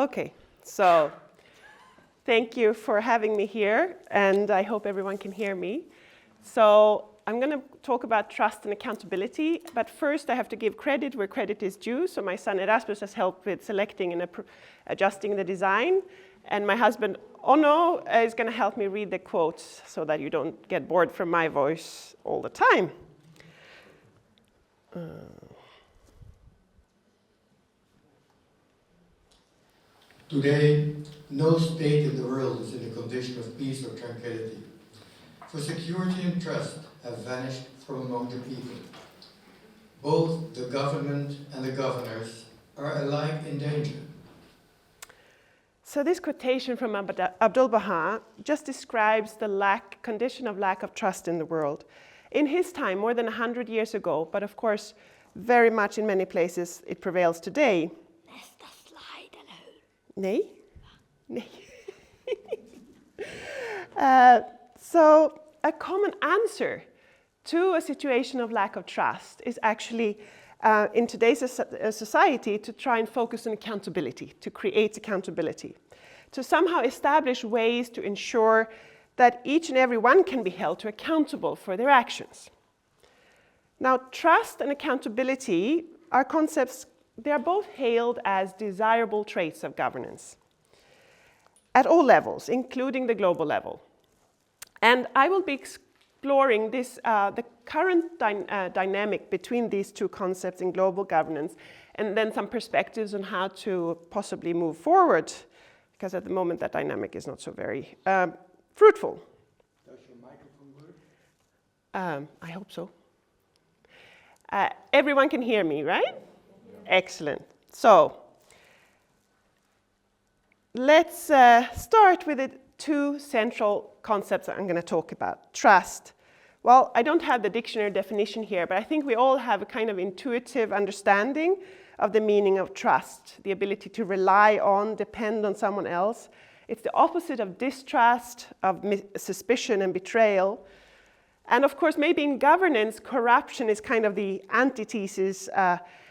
Okay, so thank you for having me here, and I hope everyone can hear me. So I'm going to talk about trust and accountability, but first I have to give credit where credit is due. So my son Erasmus has helped with selecting and adjusting the design, and my husband Ono is going to help me read the quotes so that you don't get bored from my voice all the time. Today, no state in the world is in a condition of peace or tranquility, for security and trust have vanished from among the people. Both the government and the governors are alike in danger. So this quotation from Abdu'l-Baha just describes the condition of lack of trust in the world. In his time, more than 100 years ago, but of course, very much in many places, it prevails today. Nej? Nej. So a common answer to a situation of lack of trust is actually, in today's society, to try and focus on accountability, to create accountability, to somehow establish ways to ensure that each and every one can be held to accountable for their actions. Now, trust and accountability are concepts. They are both hailed as desirable traits of governance at all levels, including the global level. And I will be exploring this, the current dynamic between these two concepts in global governance, and then some perspectives on how to possibly move forward, because at the moment that dynamic is not so very fruitful. Does your microphone work? I hope so. Everyone can hear me, right? Excellent. So let's start with the two central concepts I'm going to talk about. Trust. Well, I don't have the dictionary definition here, but I think we all have a kind of intuitive understanding of the meaning of trust, the ability to rely on, depend on someone else. It's the opposite of distrust, of suspicion and betrayal. And of course, maybe in governance, corruption is kind of the antithesis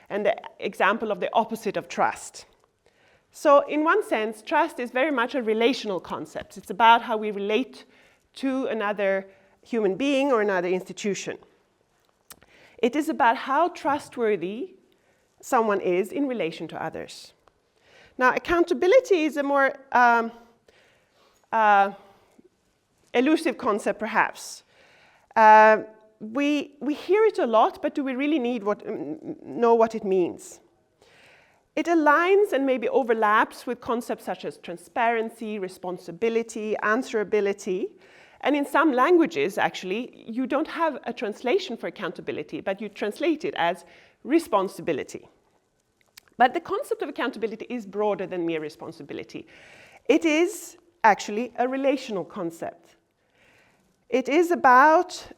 and the example of the opposite of trust. So in one sense, trust is very much a relational concept. It's about how we relate to another human being or another institution. It is about how trustworthy someone is in relation to others. Now, accountability is a more elusive concept, perhaps. We hear it a lot, but do we really know what it means? It aligns and maybe overlaps with concepts such as transparency, responsibility, answerability. And in some languages, actually, you don't have a translation for accountability, but you translate it as responsibility. But the concept of accountability is broader than mere responsibility. It is actually a relational concept. It is about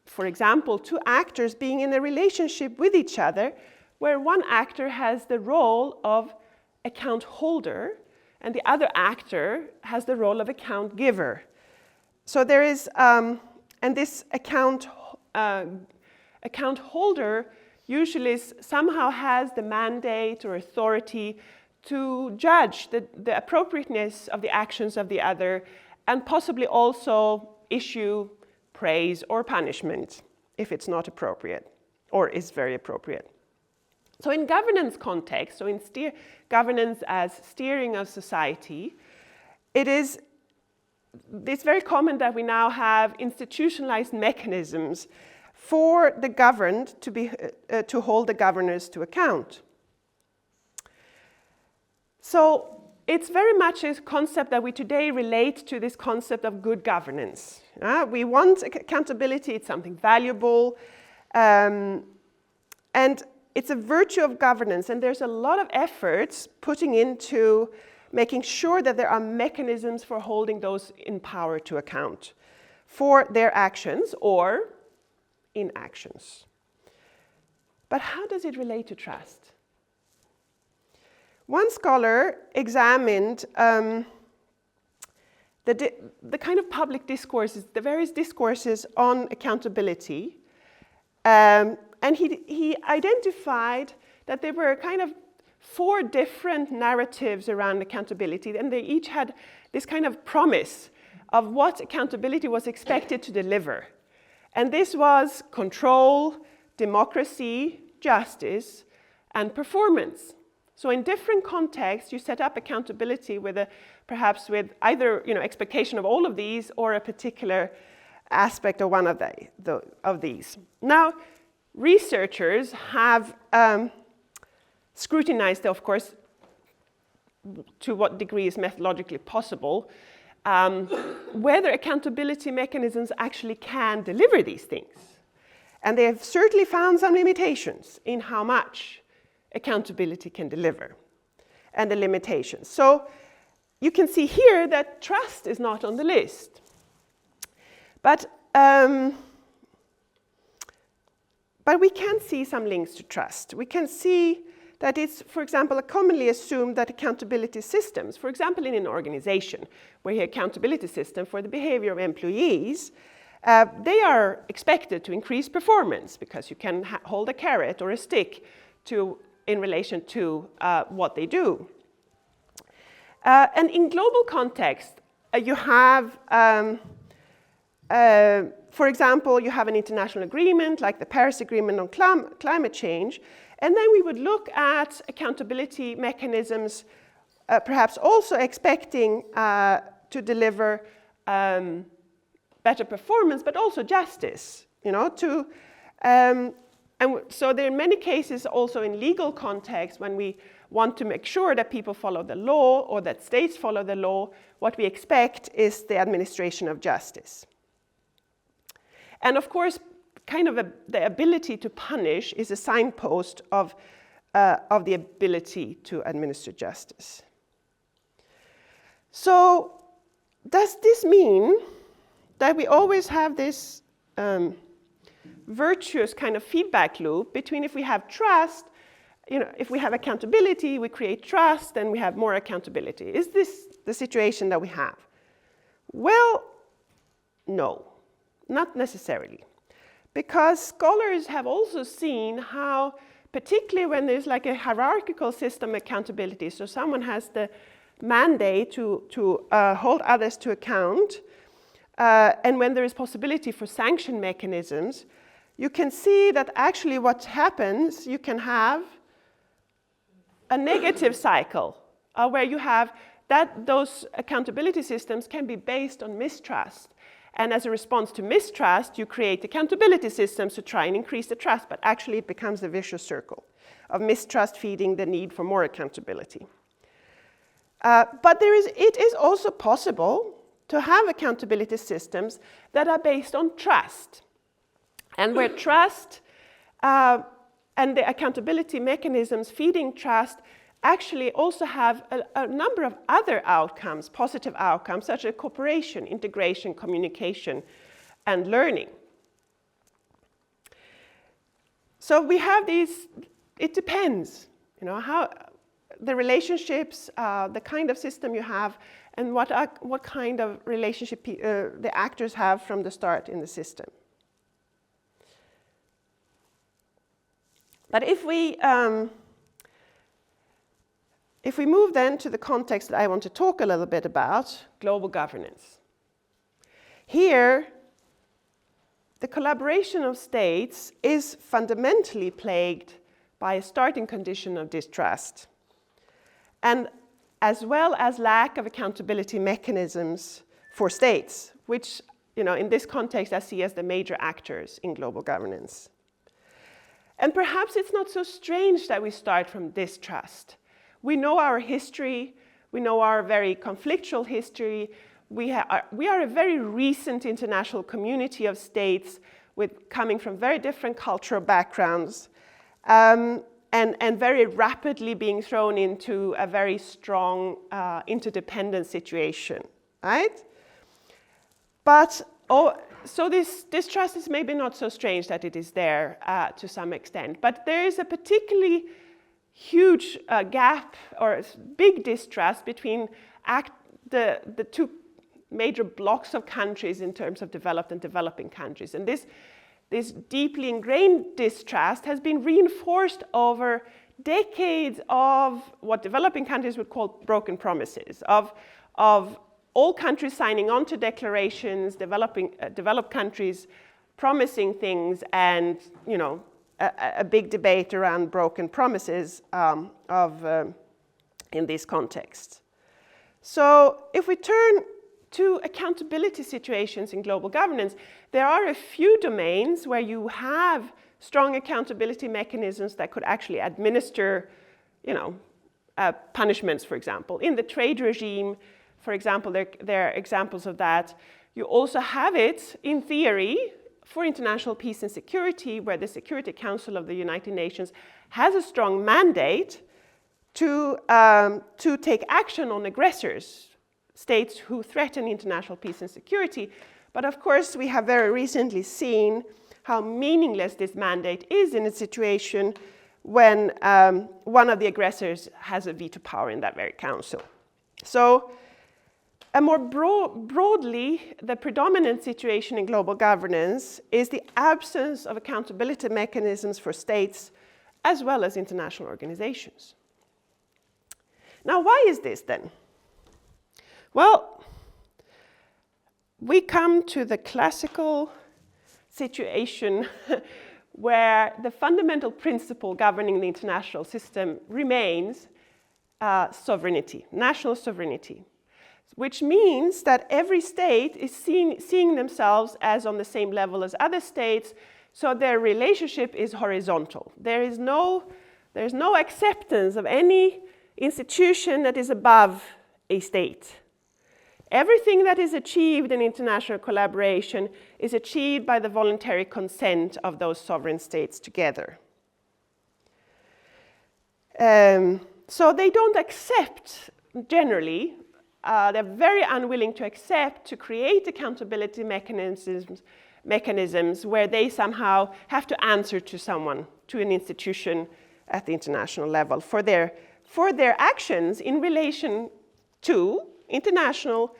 for example, two actors being in a relationship with each other, where one actor has the role of account holder and the other actor has the role of account giver. So there is, and this account holder usually somehow has the mandate or authority to judge the appropriateness of the actions of the other, and possibly also issue praise or punishment if it's not appropriate or is very appropriate. So in governance context, so in governance as steering of society, it's very common that we now have institutionalized mechanisms for the governed to hold the governors to account. So it's very much a concept that we today relate to this concept of good governance. We want accountability, it's something valuable, and it's a virtue of governance, and there's a lot of efforts putting into making sure that there are mechanisms for holding those in power to account for their actions or inactions. But how does it relate to trust? One scholar examined the kind of public discourses, the various discourses on accountability, and he identified that there were kind of 4 different narratives around accountability, and they each had this kind of promise of what accountability was expected to deliver. And this was control, democracy, justice, and performance. So in different contexts, you set up accountability with perhaps with either expectation of all of these or a particular aspect of one of these. Now, researchers have scrutinized, of course, to what degree is methodologically possible, whether accountability mechanisms actually can deliver these things. And they have certainly found some limitations in how much accountability can deliver and the limitations. So you can see here that trust is not on the list. But we can see some links to trust. We can see that it's, for example, commonly assumed that accountability systems, for example, in an organization where you have accountability system for the behavior of employees, they are expected to increase performance because you can hold a carrot or a stick in relation to what they do. And in global context, you have, for example, you have an international agreement like the Paris Agreement on climate change, and then we would look at accountability mechanisms, perhaps also expecting to deliver better performance, but also justice, and so there are many cases also in legal context when we want to make sure that people follow the law or that states follow the law, what we expect is the administration of justice. And of course, the ability to punish is a signpost of the ability to administer justice. So does this mean that we always have this virtuous kind of feedback loop between if we have trust, if we have accountability, we create trust, and we have more accountability? Is this the situation that we have? Well, no, not necessarily. Because scholars have also seen how, particularly when there's like a hierarchical system accountability, so someone has the mandate to hold others to account, and when there is possibility for sanction mechanisms, you can see that actually what happens, you can have a negative cycle where you have that those accountability systems can be based on mistrust. And as a response to mistrust, you create accountability systems to try and increase the trust, but actually it becomes a vicious circle of mistrust feeding the need for more accountability. But it is also possible to have accountability systems that are based on trust. And where trust and the accountability mechanisms feeding trust actually also have a number of other outcomes, positive outcomes, such as cooperation, integration, communication, and learning. So we have these, it depends, how the relationships, the kind of system you have, and what kind of relationship the actors have from the start in the system. But if we move then to the context that I want to talk a little bit about, global governance. Here, the collaboration of states is fundamentally plagued by a starting condition of distrust, and as well as lack of accountability mechanisms for states, which, in this context I see as the major actors in global governance. And perhaps it's not so strange that we start from distrust. We know our history, we know our very conflictual history. We are a very recent international community of states coming from very different cultural backgrounds and very rapidly being thrown into a very strong interdependent situation, right? But so this distrust is maybe not so strange that it is there to some extent, but there is a particularly huge gap or big distrust between the two major blocks of countries in terms of developed and developing countries. And this deeply ingrained distrust has been reinforced over decades of what developing countries would call broken promises, of all countries signing on to declarations, developed countries promising things, and a big debate around broken promises in this context. So if we turn to accountability situations in global governance, there are a few domains where you have strong accountability mechanisms that could actually administer, punishments, for example. In the trade regime, for example, there are examples of that. You also have it, in theory, for international peace and security, where the Security Council of the United Nations has a strong mandate to take action on aggressors, states who threaten international peace and security. But of course, we have very recently seen how meaningless this mandate is in a situation when one of the aggressors has a veto power in that very council. So, a more broadly, the predominant situation in global governance is the absence of accountability mechanisms for states as well as international organizations. Now, why is this then? Well, we come to the classical situation where the fundamental principle governing the international system remains sovereignty, national sovereignty, which means that every state is seeing themselves as on the same level as other states, so their relationship is horizontal. There's no acceptance of any institution that is above a state. Everything that is achieved in international collaboration is achieved by the voluntary consent of those sovereign states together. So they don't accept, generally, they're very unwilling to accept, to create accountability mechanisms where they somehow have to answer to someone, to an institution at the international level for their actions in relation to international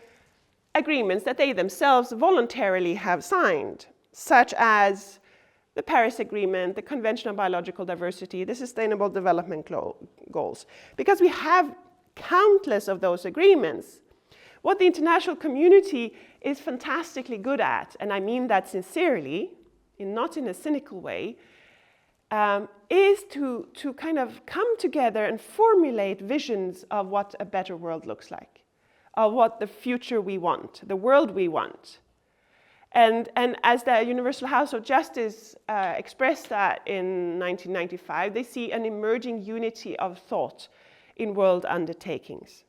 agreements that they themselves voluntarily have signed, such as the Paris Agreement, the Convention on Biological Diversity, the Sustainable Development Goals. Because we have countless of those agreements. What the international community is fantastically good at, and I mean that sincerely, not in a cynical way, is to kind of come together and formulate visions of what a better world looks like, of what the future we want, the world we want. And as the Universal House of Justice expressed that in 1995, they see an emerging unity of thought in world undertakings.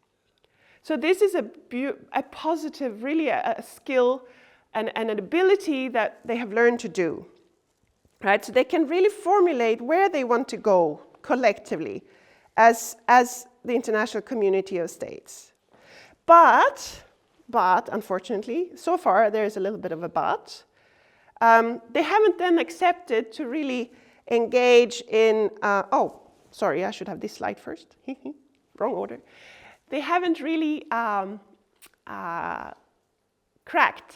So this is a positive, really a skill and an ability that they have learned to do. Right? So they can really formulate where they want to go collectively as the international community of states. But unfortunately, so far there is a little bit of a but. They haven't then accepted to really engage in, sorry, I should have this slide first. Wrong order. They haven't really cracked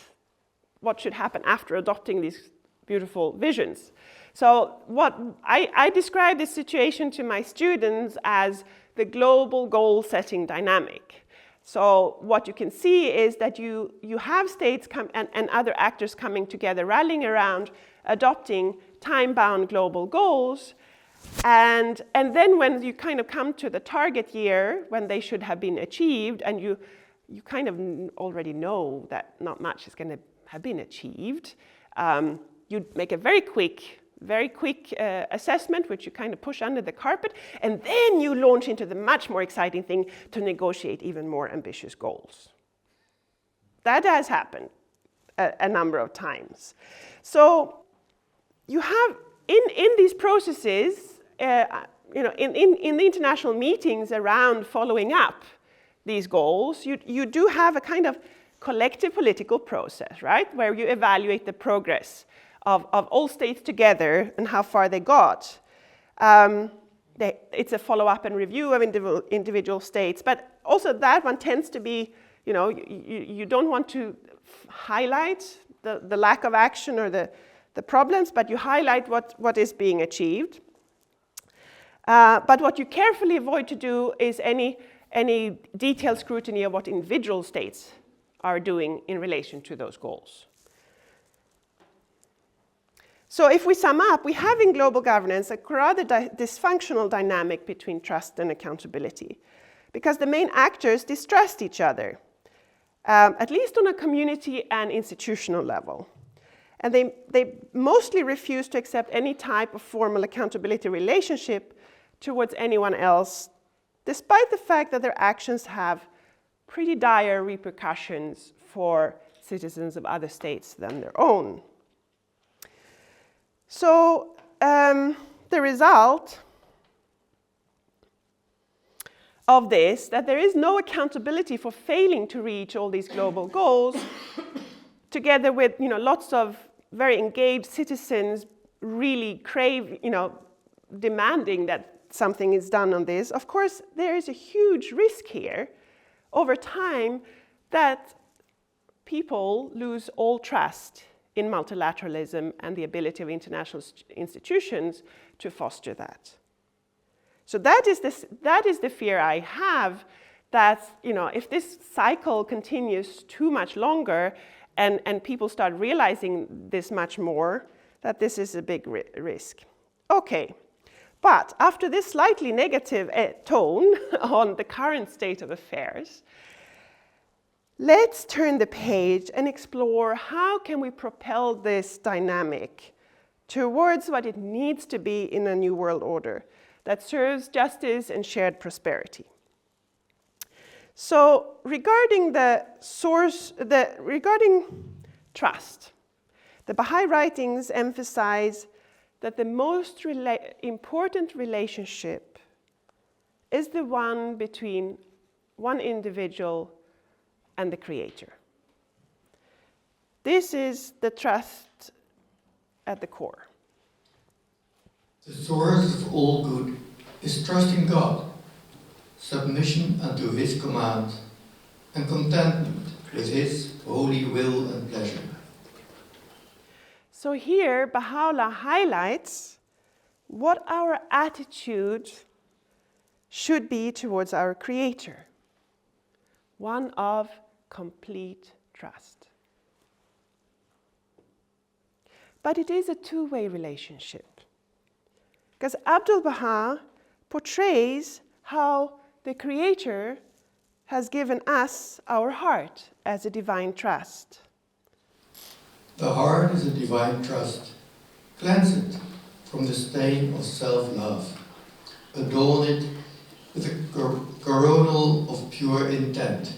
what should happen after adopting these beautiful visions. So what I describe this situation to my students as the global goal-setting dynamic. So what you can see is that you have states and other actors coming together, rallying around, adopting time-bound global goals, and then when you kind of come to the target year, when they should have been achieved, and you kind of already know that not much is going to have been achieved, you make a very quick assessment, which you kind of push under the carpet, and then you launch into the much more exciting thing to negotiate even more ambitious goals. That has happened a number of times. So you have in these processes, in the international meetings around following up these goals, you do have a kind of collective political process, right, where you evaluate the progress of all states together and how far they got. It's a follow-up and review of individual states, but also that one tends to be, you don't want to highlight the lack of action or the problems, but you highlight what is being achieved. But what you carefully avoid to do is any detailed scrutiny of what individual states are doing in relation to those goals. So if we sum up, we have in global governance a rather dysfunctional dynamic between trust and accountability, because the main actors distrust each other, at least on a community and institutional level. And they mostly refuse to accept any type of formal accountability relationship towards anyone else, despite the fact that their actions have pretty dire repercussions for citizens of other states than their own. So the result of this, that there is no accountability for failing to reach all these global goals, together with lots of very engaged citizens really demanding that something is done on this. Of course, there is a huge risk here over time that people lose all trust in multilateralism and the ability of international institutions to foster that. So that is the fear I have, that if this cycle continues too much longer and people start realizing this much more, that this is a big risk. Okay, but after this slightly negative tone on the current state of affairs, let's turn the page and explore how can we propel this dynamic towards what it needs to be in a new world order that serves justice and shared prosperity. So regarding regarding trust, the Baha'i writings emphasize that the most important relationship is the one between one individual and the Creator. This is the trust at the core. The source of all good is trust in God, submission unto His command, and contentment with His holy will and pleasure. So here, Baha'u'llah highlights what our attitude should be towards our Creator, one of complete trust. But it is a two-way relationship, because Abdul Baha portrays how the Creator has given us our heart as a divine trust. The heart is a divine trust. Cleanse it from the stain of self-love. Adorn it with a coronal of pure intent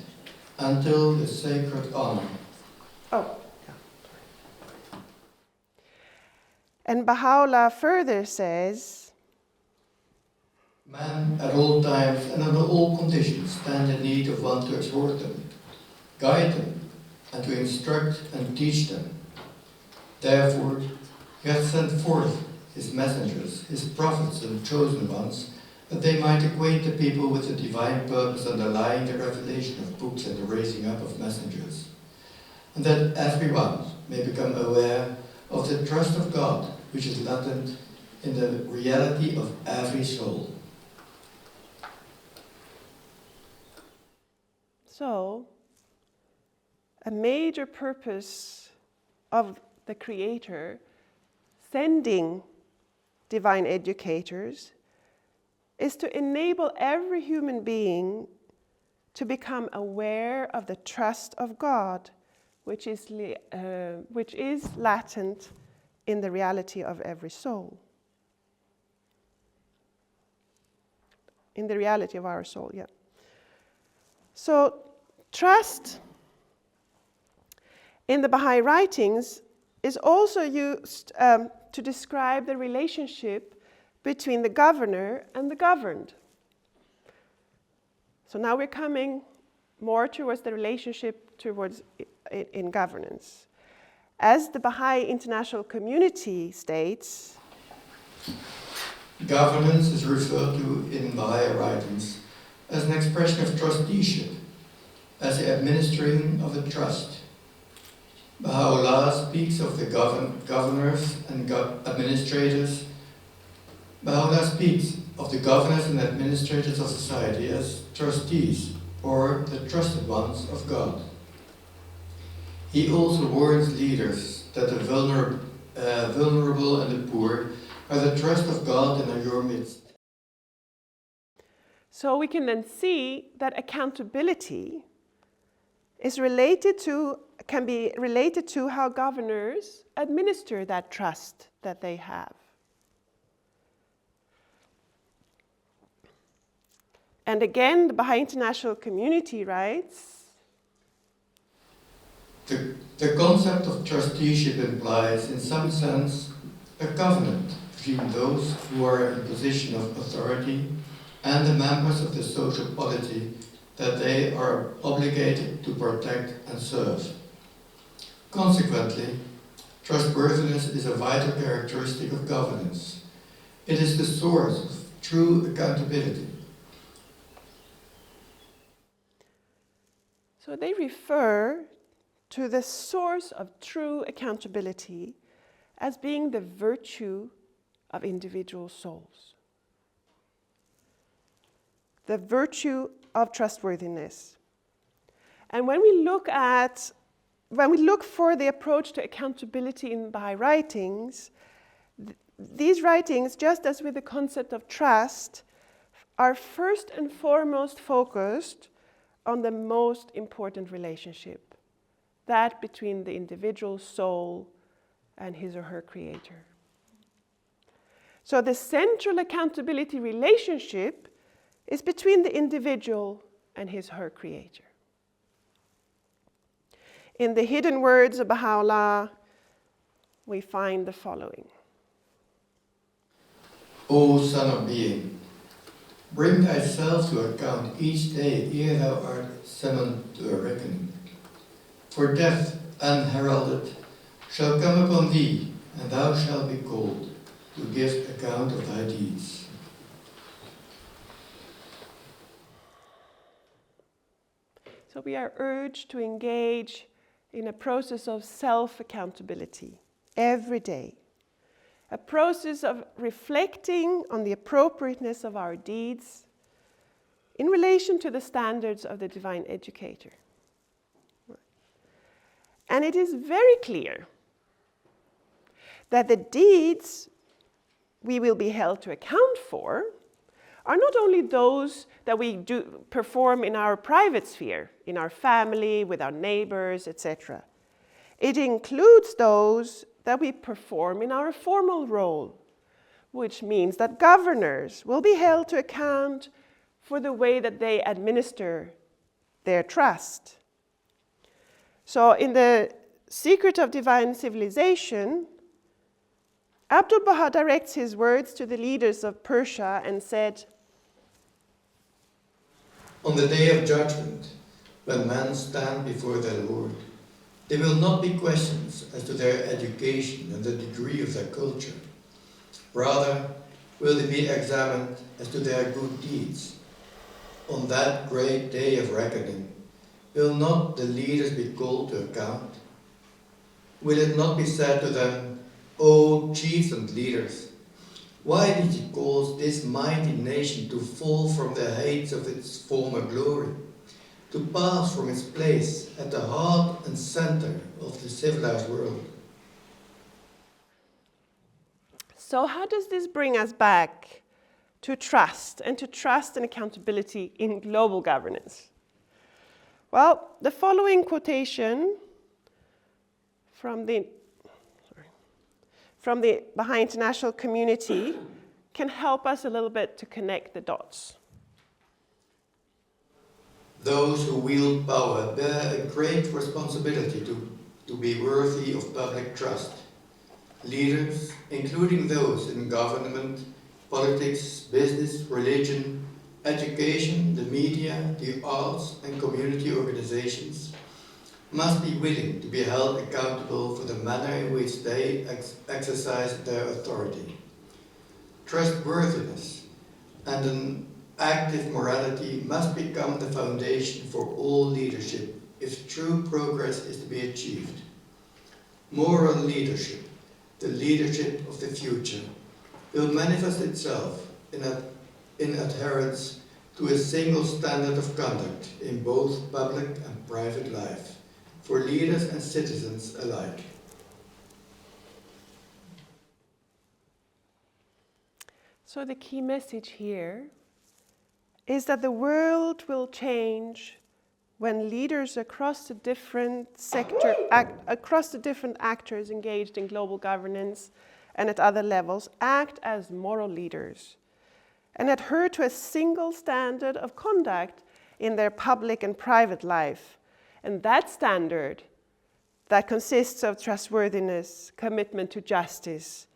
until the sacred honor. Oh. And Baha'u'llah further says, Man at all times and under all conditions stand in need of one to exhort them, guide them, and to instruct and teach them. Therefore, He hath sent forth His messengers, His prophets and chosen ones, that they might acquaint the people with the divine purpose underlying the revelation of books and the raising up of messengers, and that everyone may become aware of the trust of God, which is latent in the reality of every soul. So, a major purpose of the Creator sending divine educators is to enable every human being to become aware of the trust of God, which is latent in the reality of every soul. In the reality of our soul, yeah. So, trust in the Baha'i writings is also used to describe the relationship between the governor and the governed. So now we're coming more towards the relationship towards in governance. As the Baha'i international community states, governance is referred to in Baha'i writings as an expression of trusteeship, as the administering of a trust. Baha'u'llah speaks of the governors and administrators. Baha'u'llah speaks of the governors and administrators of society as trustees, or the trusted ones of God. He also warns leaders that the vulnerable and the poor are the trust of God in your midst. So we can then see that accountability is can be related to how governors administer that trust that they have. And again, the Baha'i international community writes, The concept of trusteeship implies, in some sense, a covenant between those who are in position of authority and the members of the social polity that they are obligated to protect and serve. Consequently, trustworthiness is a vital characteristic of governance. It is the source of true accountability. So they refer to the source of true accountability as being the virtue of individual souls. The virtue of trustworthiness. And when we look for the approach to accountability in Baha'i writings, these writings, just as with the concept of trust, are first and foremost focused on the most important relationship, that between the individual soul and his or her creator. So the central accountability relationship is between the individual and his or her creator. In the hidden words of Baha'u'llah, we find the following. O son of being, bring thyself to account each day ere thou art summoned to a reckoning. For death, unheralded, shall come upon thee, and thou shalt be called to give account of thy deeds. So we are urged to engage in a process of self-accountability every day. A process of reflecting on the appropriateness of our deeds in relation to the standards of the divine educator. And it is very clear that the deeds we will be held to account for are not only those that we do perform in our private sphere, in our family, with our neighbors, etc. It includes those that we perform in our formal role, which means that governors will be held to account for the way that they administer their trust. So in the Secret of Divine Civilization, Abdu'l-Baha directs his words to the leaders of Persia and said, On the day of judgment, when men stand before their Lord, there will not be questions as to their education and the degree of their culture. Rather, will they be examined as to their good deeds. On that great day of reckoning, will not the leaders be called to account? Will it not be said to them, O chiefs and leaders, why did you cause this mighty nation to fall from the heights of its former glory, to pass from its place at the heart and center of the civilized world? So how does this bring us back to trust and accountability in global governance? Well, the following quotation from the Baha'i international community can help us a little bit to connect the dots. Those who wield power bear a great responsibility to be worthy of public trust. Leaders, including those in government, politics, business, religion, education, the media, the arts, and community organizations, must be willing to be held accountable for the manner in which they exercise their authority. Trustworthiness and an active morality must become the foundation for all leadership if true progress is to be achieved. Moral leadership, the leadership of the future, will manifest itself in in adherence to a single standard of conduct in both public and private life, for leaders and citizens alike. So the key message here is that the world will change when leaders across the different across the different actors engaged in global governance and at other levels act as moral leaders and adhere to a single standard of conduct in their public and private life. And that standard that consists of trustworthiness, commitment to justice,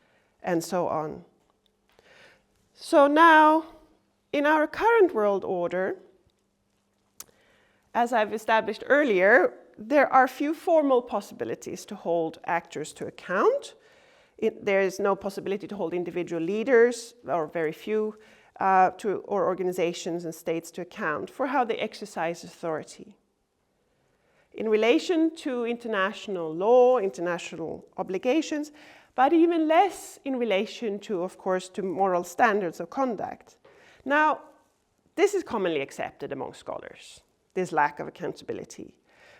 and so on. So now, in our current world order, as I've established earlier, there are few formal possibilities to hold actors to account. There is no possibility to hold individual leaders, or very few, or organizations and states to account for how they exercise authority. In relation to international law, international obligations, but even less in relation to, of course, to moral standards of conduct. Now, this is commonly accepted among scholars, this lack of accountability.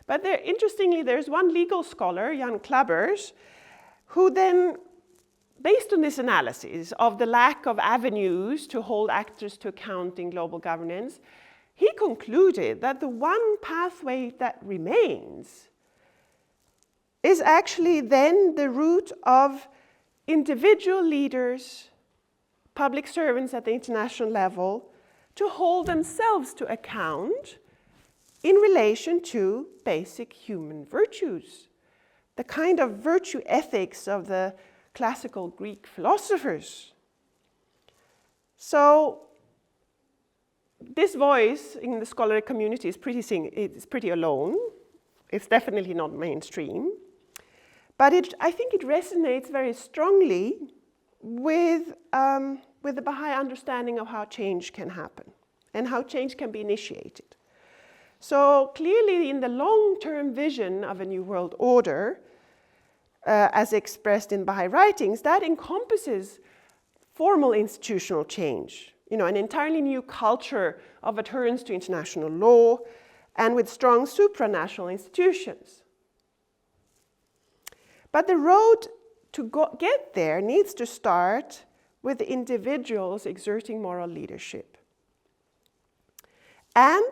But interestingly, there's one legal scholar, Jan Klabbers, who then, based on this analysis of the lack of avenues to hold actors to account in global governance, he concluded that the one pathway that remains is actually then the route of individual leaders, public servants at the international level, to hold themselves to account in relation to basic human virtues, the kind of virtue ethics of the classical Greek philosophers. So this voice in the scholarly community is pretty alone. It's definitely not mainstream. But I think it resonates very strongly with the Baha'i understanding of how change can happen and how change can be initiated. So clearly in the long-term vision of a new world order, as expressed in Baha'i writings, that encompasses formal institutional change, an entirely new culture of adherence to international law and with strong supranational institutions. But the road to get there needs to start with the individuals exerting moral leadership. And,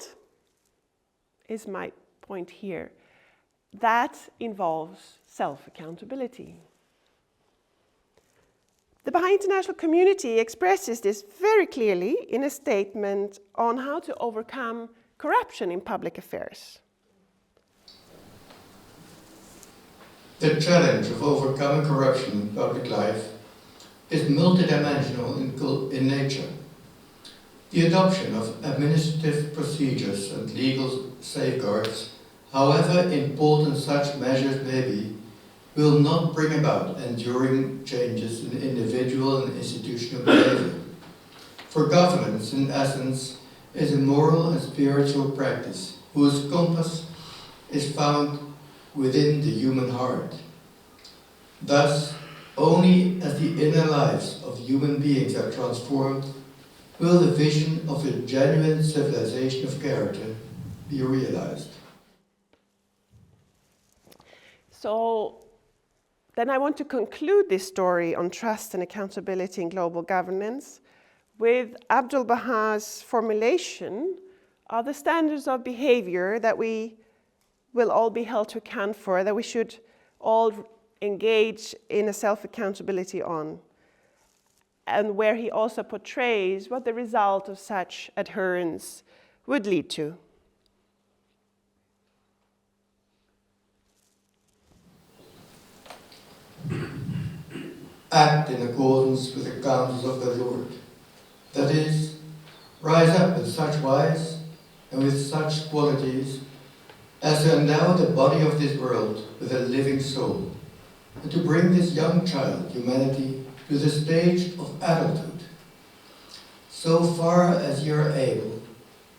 is my point here, that involves self-accountability. The Baha'i international community expresses this very clearly in a statement on how to overcome corruption in public affairs. The challenge of overcoming corruption in public life is multidimensional in nature. The adoption of administrative procedures and legal safeguards, however important such measures may be, will not bring about enduring changes in individual and institutional behavior. For governance, in essence, is a moral and spiritual practice whose compass is found within the human heart. Thus, only as the inner lives of human beings are transformed, will the vision of a genuine civilization of character be realized. So, then I want to conclude this story on trust and accountability in global governance with Abdul Baha's formulation of the standards of behavior that we will all be held to account for, that we should all engage in a self-accountability on, and where he also portrays what the result of such adherence would lead to. Act in accordance with the counsels of the Lord. That is, rise up in such wise and with such qualities as to endow the body of this world with a living soul, and to bring this young child, humanity, to the stage of adulthood. So far as you are able,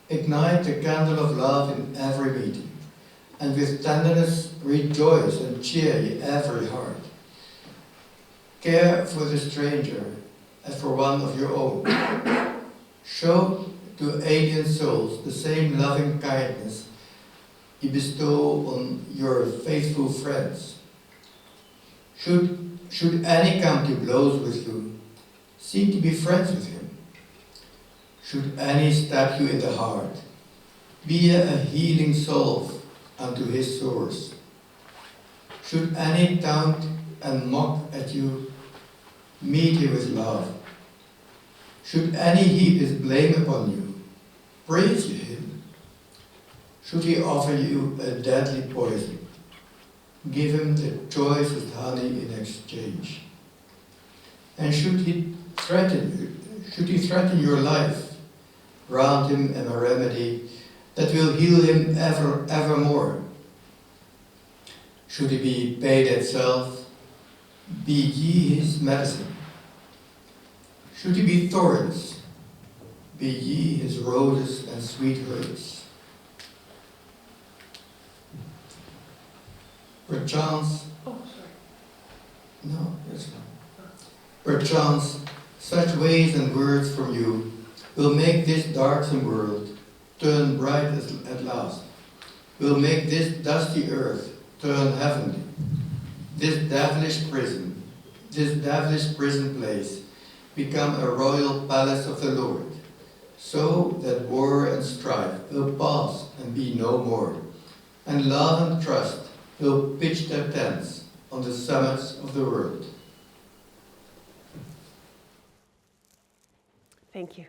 ignite the candle of love in every meeting, and with tenderness rejoice and cheer every heart. Care for the stranger as for one of your own. Show to alien souls the same loving kindness you bestow on your faithful friends. Should any come to blows with you, seek to be friends with him. Should any stab you in the heart, be a healing salve unto his sores. Should any taunt and mock at you, meet him with love. Should any heap his blame upon you, praise ye him. Should he offer you a deadly poison, give him the choicest honey in exchange. And should he threaten your life, grant him a remedy that will heal him evermore. Should he be paid itself, be ye his medicine. Should he be thorns, be ye his roses and sweet herbs. Perchance, perchance, such ways and words from you will make this darksome world turn bright at last, will make this dusty earth turn heavenly, this devilish prison place become a royal palace of the Lord, so that war and strife will pass and be no more, and love and trust will pitch their tents on the summits of the world. Thank you.